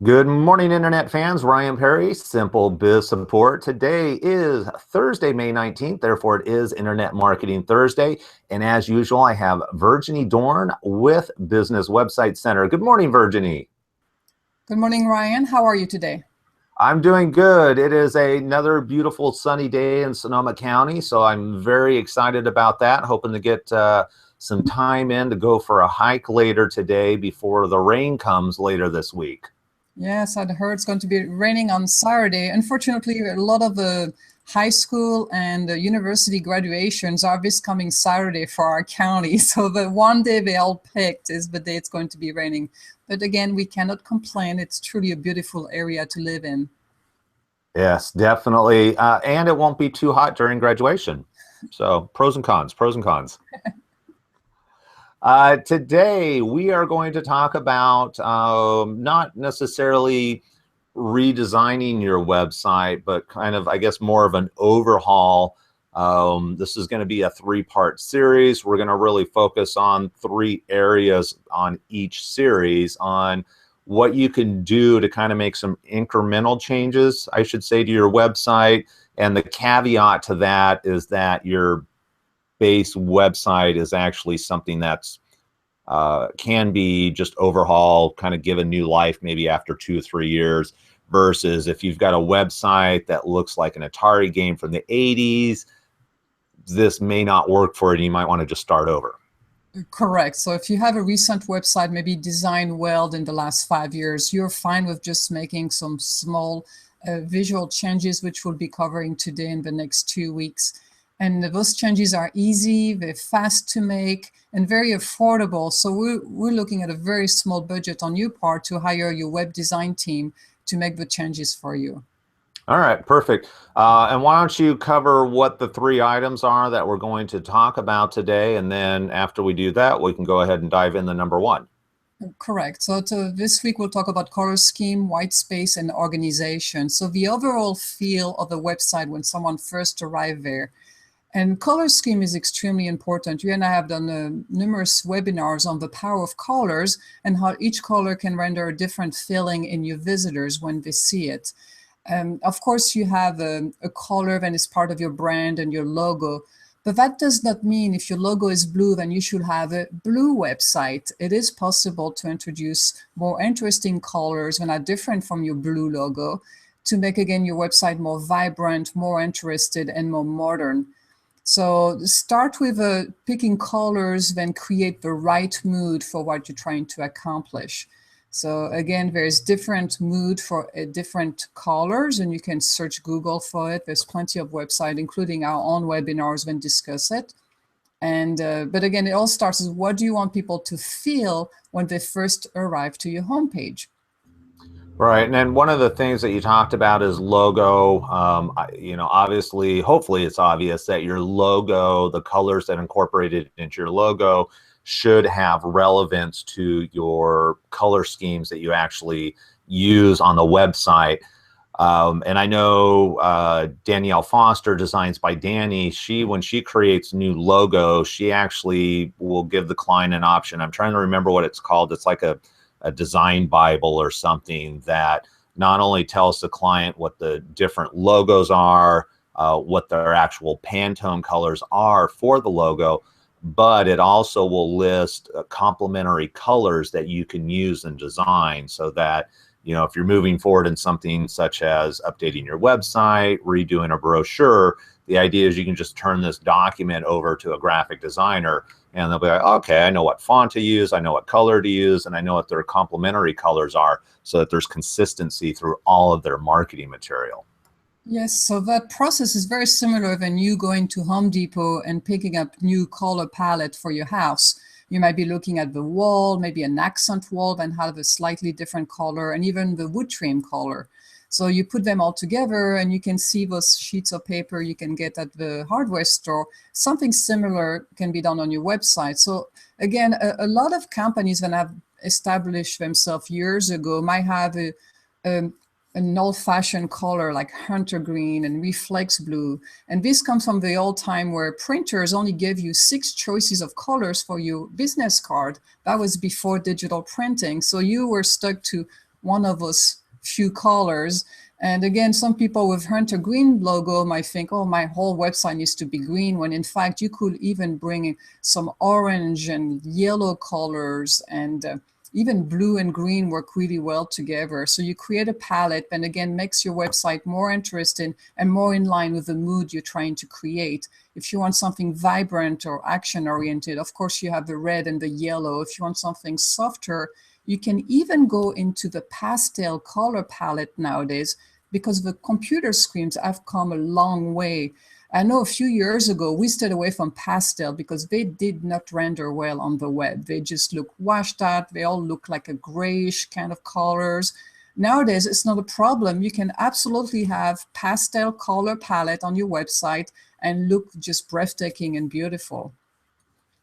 Good morning, Internet fans. Ryan Perry, Simple Biz Support. Today is Thursday, May 19th. Therefore, it is Internet Marketing Thursday. And as usual, I have Virginie Dorn with Business Website Center. Good morning, Virginie. Good morning, Ryan. How are you today? I'm doing good. It is another beautiful sunny day in Sonoma County, so I'm very excited about that. Hoping to get some time in to go for a hike later today before the rain comes later this week. Yes, I'd heard it's going to be raining on Saturday. Unfortunately, a lot of high school and university graduations are this coming Saturday for our county. So the one day they all picked is the day it's going to be raining. But again, we cannot complain. It's truly a beautiful area to live in. Yes, definitely. And it won't be too hot during graduation. So pros and cons, pros and cons. Today, we are going to talk about not necessarily redesigning your website, but kind of, I guess, more of an overhaul. This is going to be a three-part series. We're going to really focus on three areas on each series on what you can do to kind of make some incremental changes, I should say, to your website. And the caveat to that is that your base website is actually something that's can be just overhaul, kind of give a new life maybe after 2 or 3 years, versus if you've got a website that looks like an Atari game from the 80s, this may not work for it. You might want to just start over. Correct. So if you have a recent website, maybe designed well in the last 5 years, you're fine with just making some small visual changes, which we'll be covering today in the next 2 weeks. And those changes are easy, they're fast to make, and very affordable. So we're looking at a very small budget on your part to hire your web design team to make the changes for you. All right, perfect. And why don't you cover what the three items are that we're going to talk about today, and then after we do that, we can go ahead and dive into number one. Correct. So this week we'll talk about color scheme, white space, and organization. So the overall feel of the website when someone first arrived there. And color scheme is extremely important. You and I have done numerous webinars on the power of colors and how each color can render a different feeling in your visitors when they see it. Of course, you have a color that is part of your brand and your logo, but that does not mean if your logo is blue, then you should have a blue website. It is possible to introduce more interesting colors that are different from your blue logo to make, again, your website more vibrant, more interested, and more modern. So start with picking colors, then create the right mood for what you're trying to accomplish. So again, there's different mood for different colors, and you can search Google for it. There's plenty of websites, including our own webinars, when discuss it. And but again, it all starts with what do you want people to feel when they first arrive to your homepage? Right, and then one of the things that you talked about is logo. Obviously, hopefully it's obvious that your logo, the colors that incorporated into your logo should have relevance to your color schemes that you actually use on the website. And I know Danielle Foster, Designs by Danny, when she creates new logo, she actually will give the client an option. I'm trying to remember what it's called. It's like a design Bible or something that not only tells the client what the different logos are, what their actual Pantone colors are for the logo, but it also will list complementary colors that you can use in design so that, if you're moving forward in something such as updating your website, redoing a brochure, the idea is you can just turn this document over to a graphic designer and they'll be like, okay, I know what font to use, I know what color to use, and I know what their complementary colors are so that there's consistency through all of their marketing material. Yes, so that process is very similar when you going to Home Depot and picking up new color palette for your house. You might be looking at the wall, maybe an accent wall, and have a slightly different color, and even the wood trim color. So you put them all together and you can see those sheets of paper you can get at the hardware store. Something similar can be done on your website. So again, a lot of companies that have established themselves years ago might have an old-fashioned color like hunter green and reflex blue. And this comes from the old time where printers only gave you 6 choices of colors for your business card. That was before digital printing. So you were stuck to one of those few colors. And again, some people with hunter green logo might think, oh, my whole website needs to be green, when in fact you could even bring some orange and yellow colors, and even blue and green work really well together. So you create a palette, and again, makes your website more interesting and more in line with the mood you're trying to create. If you want something vibrant or action oriented, of course you have the red and the yellow. If you want something softer, you can even go into the pastel color palette nowadays, because the computer screens have come a long way. I know a few years ago, we stayed away from pastel because they did not render well on the web. They just look washed out. They all look like a grayish kind of colors. Nowadays, it's not a problem. You can absolutely have pastel color palette on your website and look just breathtaking and beautiful.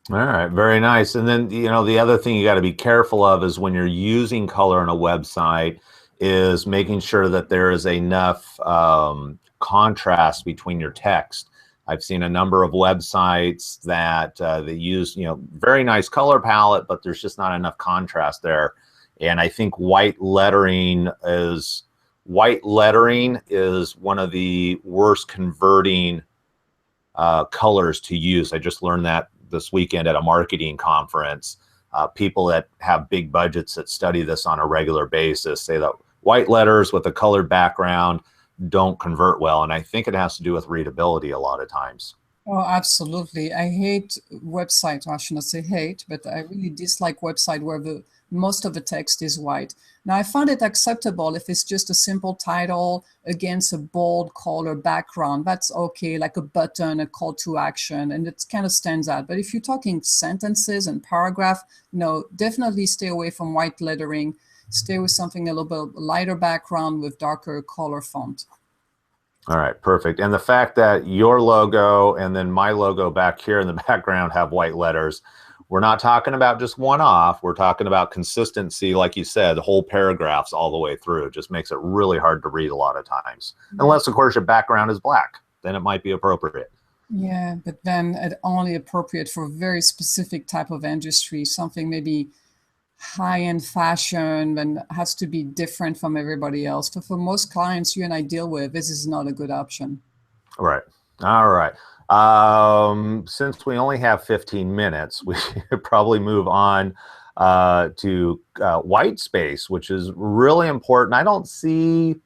All right, very nice. And then, the other thing you got to be careful of is when you're using color on a website is making sure that there is enough contrast between your text. I've seen a number of websites that they use, very nice color palette, but there's just not enough contrast there. And I think white lettering is one of the worst converting colors to use. I just learned that this weekend at a marketing conference. People that have big budgets that study this on a regular basis say that white letters with a colored background don't convert well. And I think it has to do with readability a lot of times. Oh, absolutely. I hate website. I shouldn't say hate, but I really dislike website where the most of the text is white. Now, I find it acceptable if it's just a simple title against a bold color background. That's okay, like a button, a call to action, and it kind of stands out. But if you're talking sentences and paragraph, no, definitely stay away from white lettering. Stay with something a little bit lighter background with darker color font. All right, perfect. And the fact that your logo and then my logo back here in the background have white letters, we're not talking about just one off. We're talking about consistency, like you said, whole paragraphs all the way through. It just makes it really hard to read a lot of times. Unless, of course, your background is black, then it might be appropriate. Yeah, but then it only appropriate for a very specific type of industry, something maybe high-end fashion and has to be different from everybody else. So for most clients you and I deal with, this is not a good option. Right. All right. Since we only have 15 minutes, we should probably move on to Whitespace, which is really important. I don't see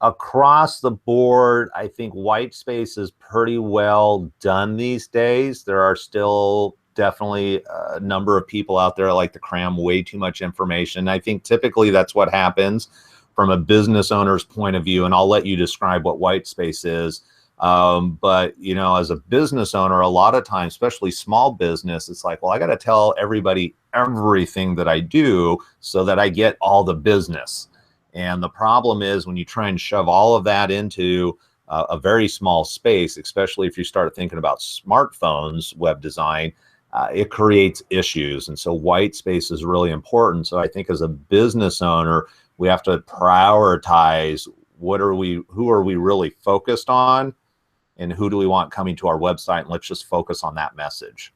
across the board, I think Whitespace is pretty well done these days. There are still definitely a number of people out there that like to cram way too much information. I think typically that's what happens from a business owner's point of view, and I'll let you describe what Whitespace is. But, as a business owner, a lot of times, especially small business, it's like, well, I got to tell everybody everything that I do so that I get all the business. And the problem is when you try and shove all of that into a very small space, especially if you start thinking about smartphones, web design, it creates issues. And so Whitespace is really important. So I think as a business owner, we have to prioritize who are we really focused on, and who do we want coming to our website, and let's just focus on that message.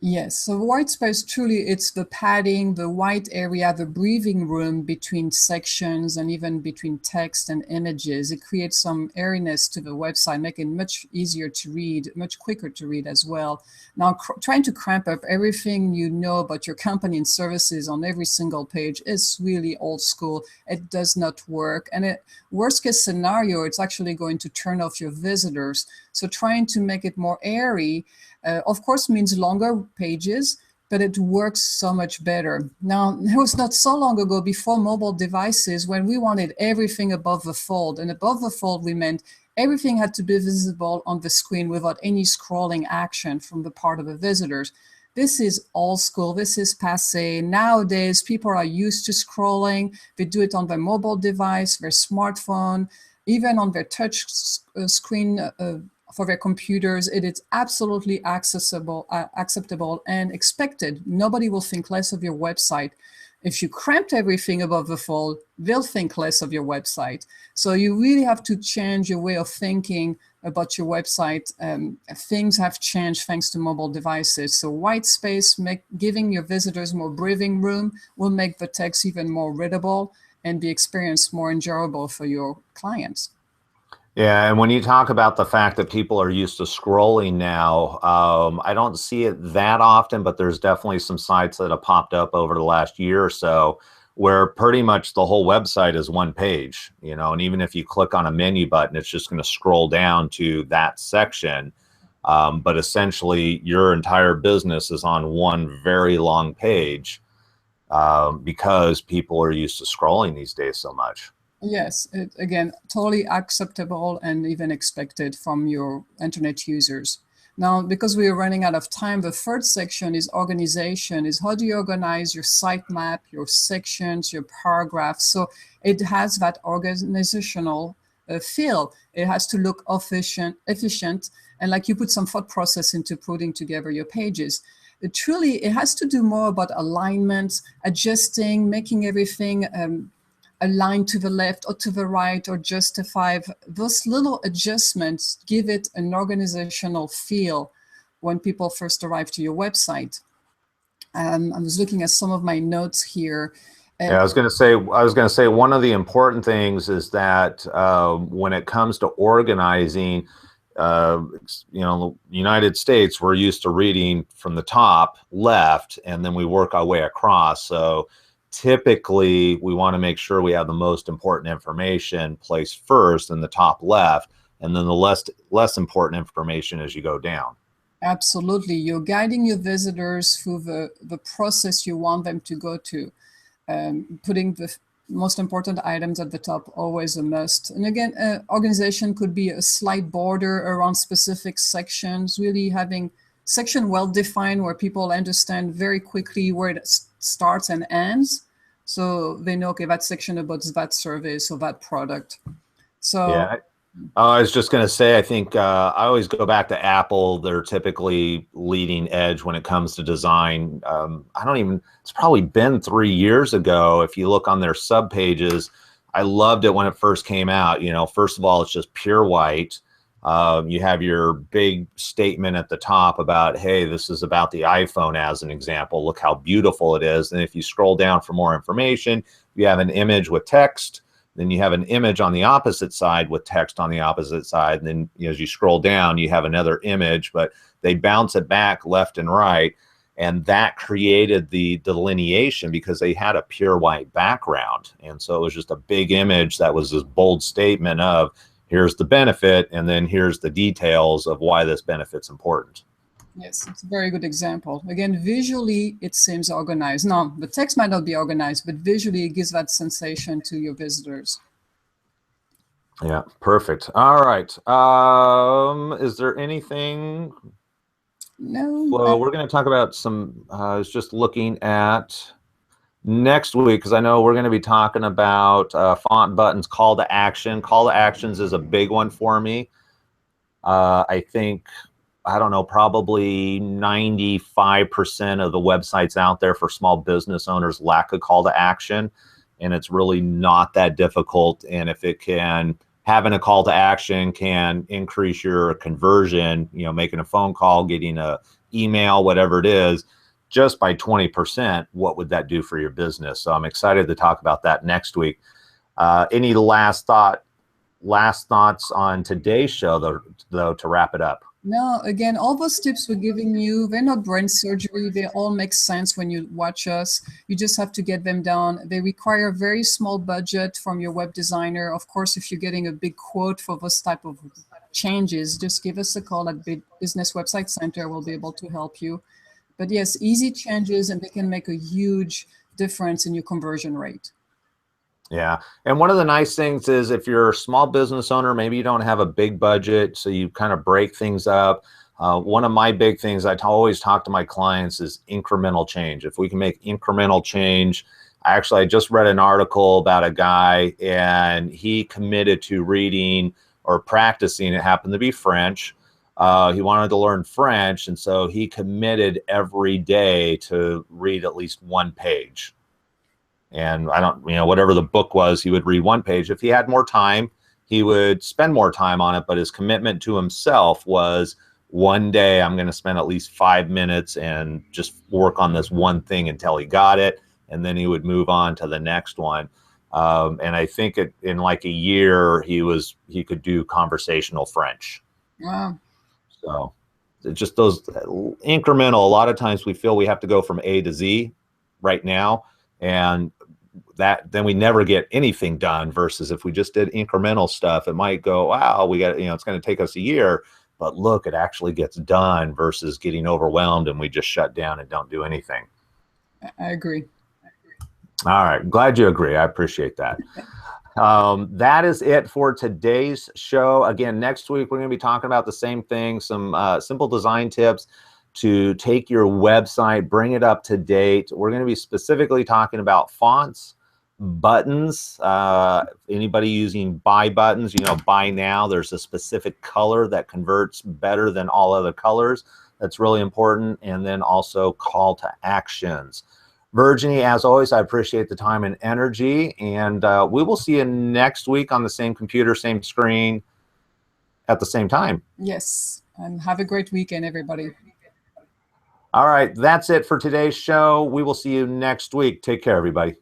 Yes, so white space, truly, it's the padding, the white area, the breathing room between sections and even between text and images. It creates some airiness to the website, making it much easier to read, much quicker to read as well. Now, trying to cramp up everything you know about your company and services on every single page is really old school. It does not work. And worst case scenario, it's actually going to turn off your visitors. So trying to make it more airy, of course, means longer pages, but it works so much better. Now, it was not so long ago, before mobile devices, when we wanted everything above the fold. And above the fold, we meant everything had to be visible on the screen without any scrolling action from the part of the visitors. This is old school. This is passé. Nowadays, people are used to scrolling. They do it on their mobile device, their smartphone, even on their touch screen for their computers. It is absolutely acceptable and expected. Nobody will think less of your website. If you cramped everything above the fold, they'll think less of your website. So you really have to change your way of thinking about your website. Things have changed thanks to mobile devices. So white space, giving your visitors more breathing room, will make the text even more readable. and the experience more enjoyable for your clients. Yeah, and when you talk about the fact that people are used to scrolling now, I don't see it that often, but there's definitely some sites that have popped up over the last year or so where pretty much the whole website is one page, and even if you click on a menu button, it's just going to scroll down to that section. But essentially, your entire business is on one very long page because people are used to scrolling these days so much. Yes, again, totally acceptable and even expected from your internet users. Now, because we are running out of time, the third section is organization, is how do you organize your sitemap, your sections, your paragraphs. So it has that organizational feel. It has to look efficient, and like you put some thought process into putting together your pages. It has to do more about alignment, adjusting, making everything align to the left or to the right, or justify. Those little adjustments give it an organizational feel when people first arrive to your website. I was looking at some of my notes here. Yeah, I was going to say one of the important things is that when it comes to organizing, United States, we're used to reading from the top left, and then we work our way across. So typically, we want to make sure we have the most important information placed first in the top left, and then the less important information as you go down. Absolutely. You're guiding your visitors through the process you want them to go to. Putting the most important items at the top, always a must. And again, organization could be a slight border around specific sections, really having section well defined where people understand very quickly where it starts and ends. So they know, okay, that section about that service or that product. So Yeah, I was just going to say, I think I always go back to Apple. They're typically leading edge when it comes to design. It's probably been 3 years ago. If you look on their sub pages, I loved it when it first came out. First of all, it's just pure white. You have your big statement at the top about, hey, this is about the iPhone as an example. Look how beautiful it is. And if you scroll down for more information, you have an image with text. Then you have an image on the opposite side with text on the opposite side. And then as you scroll down, you have another image, but they bounce it back left and right. And that created the delineation because they had a pure white background. And so it was just a big image that was this bold statement of here's the benefit, and then here's the details of why this benefit's important. yes, it's a very good example. Again, visually, it seems organized. Now, the text might not be organized, but visually, it gives that sensation to your visitors. Yeah, perfect. All right. Is there anything? No, Well, we're going to talk about some. I was just looking at next week because I know we're going to be talking about font buttons, call to action. Call to actions is a big one for me. I think, I don't know, probably 95% of the websites out there for small business owners lack a call to action, and it's really not that difficult. And if it can, having a call to action can increase your conversion, making a phone call, getting a email, whatever it is, just by 20%, what would that do for your business? So I'm excited to talk about that next week. Any last thoughts on today's show, though, to wrap it up? no, again, all those tips we're giving you, they're not brain surgery. They all make sense when you watch us. You just have to get them down. They require a very small budget from your web designer. Of course, if you're getting a big quote for this type of changes, just give us a call at Business Website Center. We'll be able to help you. But yes, easy changes, and they can make a huge difference in your conversion rate. Yeah. And one of the nice things is if you're a small business owner, maybe you don't have a big budget, so you kind of break things up. One of my big things always talk to my clients is incremental change. If we can make incremental change, I just read an article about a guy, and he committed to reading or practicing. It happened to be French. He wanted to learn French, and so he committed every day to read at least one page. And I don't, whatever the book was, he would read one page. If he had more time, he would spend more time on it. But his commitment to himself was one day I'm going to spend at least 5 minutes and just work on this one thing until he got it. And then he would move on to the next one. And I think in like a year he could do conversational French. Wow. So just those incremental. A lot of times we feel we have to go from A to Z right now, and that then we never get anything done. Versus if we just did incremental stuff, it might go, wow, we got, it's going to take us a year, but look, it actually gets done versus getting overwhelmed and we just shut down and don't do anything. I agree. All right, glad you agree. I appreciate that. That is it for today's show. Again, next week we're going to be talking about the same thing, some simple design tips to take your website, bring it up to date. We're going to be specifically talking about fonts, buttons. Anybody using buy buttons, buy now, there's a specific color that converts better than all other colors. That's really important. And then also call to actions. Virginie, as always, I appreciate the time and energy, and we will see you next week on the same computer, same screen, at the same time. Yes, and have a great weekend, everybody. All right, that's it for today's show. We will see you next week. Take care, everybody.